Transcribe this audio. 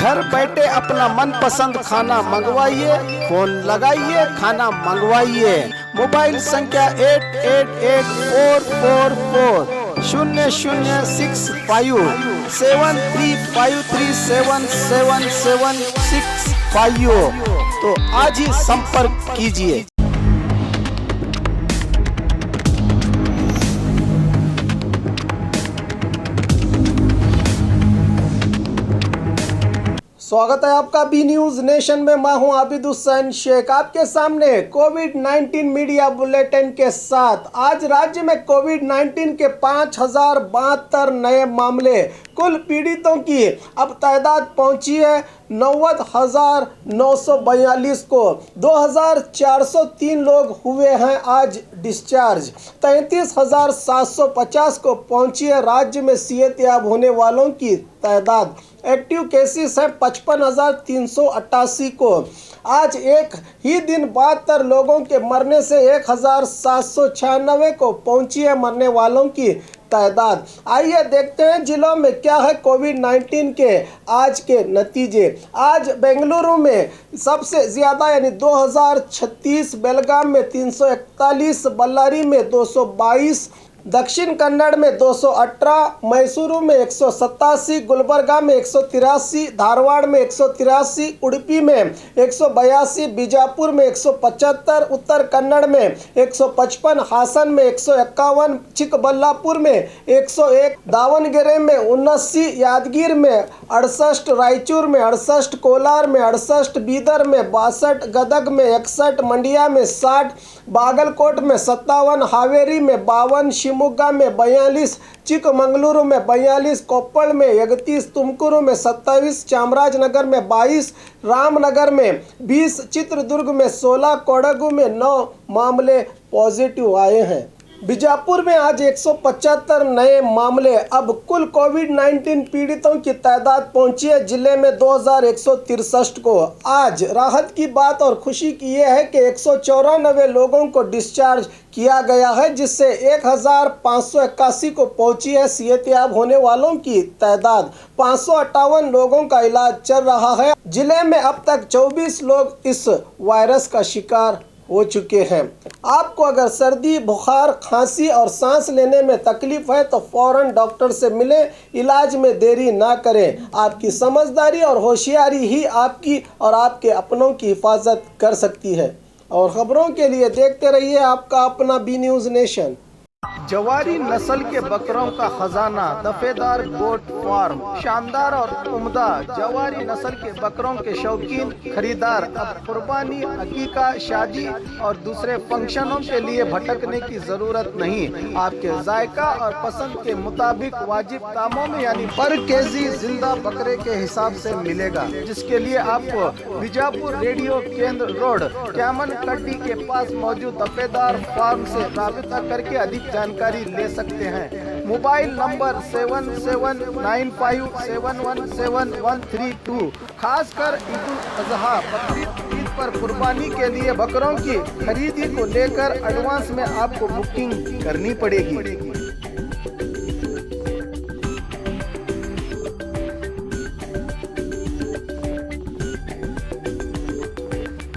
घर बैठे अपना मनपसंद खाना मंगवाइए, फोन लगाइए, खाना मंगवाइए। मोबाइल संख्या 884440006353377765। तो आज ही संपर्क कीजिए। स्वागत है आपका बी न्यूज नेशन में। मैं हूं आबिद हुसैन शेख, आपके सामने कोविड-19 मीडिया बुलेटिन के साथ। आज राज्य में कोविड-19 के 5072 नए मामले, कुल पीड़ितों की अब तादाद पहुंची है 90,942 को। 2,403 लोग हुए हैं आज डिस्चार्ज। 33,750 को पहुंची है राज्य में सेहतयाब होने वालों की तादाद। एक्टिव केसेस है 55,388 को। आज एक ही दिन 72 लोगों के मरने से 1,796 को पहुंची है मरने वालों की तादाद। आइए देखते हैं जिलों में क्या है कोविड-19 के आज के नतीजे। आज बेंगलुरु में सबसे ज़्यादा यानी 2036, बेलगाम में 341, बल्लारी में 222, दक्षिण कन्नड़ में 218, मैसूरू में 187, गुलबर्गा में 183, धारवाड़ में 183, उडुपी में 182, बीजापुर में 175, उत्तर कन्नड़ में 155, हासन में 151, चिकबल्लापुर में 101, दावणगेरे में 79, यादगीर में 68, रायचूर में 68, कोलार में 68, बीदर में 62, गदग में 61, मंडिया में 60, बागलकोट में 57, हावेरी में 52, शिमोगा में 42, चिकमंगलुरु में 42, कोप्पल में 31, तुमकुरु में 27, चामराजनगर में 22, रामनगर में 20, चित्रदुर्ग में 16, कोडगु में 9 मामले पॉजिटिव आए हैं। बीजापुर में आज 175 नए मामले। अब कुल कोविड-19 पीड़ितों की तादाद पहुंची है जिले में 2,163 को। आज राहत की बात और खुशी की यह है कि 194 लोगों को डिस्चार्ज किया गया है, जिससे 1,581 को पहुंची है सेहतयाब होने वालों की तादाद। 558 लोगों का इलाज चल रहा है। जिले में अब तक 24 लोग इस वायरस का शिकार हो चुके हैं। आपको अगर सर्दी, बुखार, खांसी और सांस लेने में तकलीफ है तो फौरन डॉक्टर से मिलें, इलाज में देरी ना करें। आपकी समझदारी और होशियारी ही आपकी और आपके अपनों की हिफाजत कर सकती है। और खबरों के लिए देखते रहिए आपका अपना बी न्यूज नेशन। जवारी नस्ल के बकरों का खजाना, दफेदार गोट फार्म। शानदार और उम्दा जवारी नस्ल के बकरों के शौकीन खरीदार अब कुर्बानी, अकीका, शादी और दूसरे फंक्शनों के लिए भटकने की जरूरत नहीं। आपके जायका और पसंद के मुताबिक वाजिब दामों में यानी पर केजी जिंदा बकरे के हिसाब से मिलेगा, जिसके लिए आपको बीजापुर रेडियो केंद्र रोड, क्यामन कड्डी के पास मौजूद दफेदार फार्म से राबिता करके अधिक जानकारी ले सकते हैं। Mobile number 7795717132। खासकर ईद उल अजहा, बकरीद ईद पर कुर्बानी के लिए बकरों की खरीदी को लेकर एडवांस में आपको बुकिंग करनी पड़ेगी।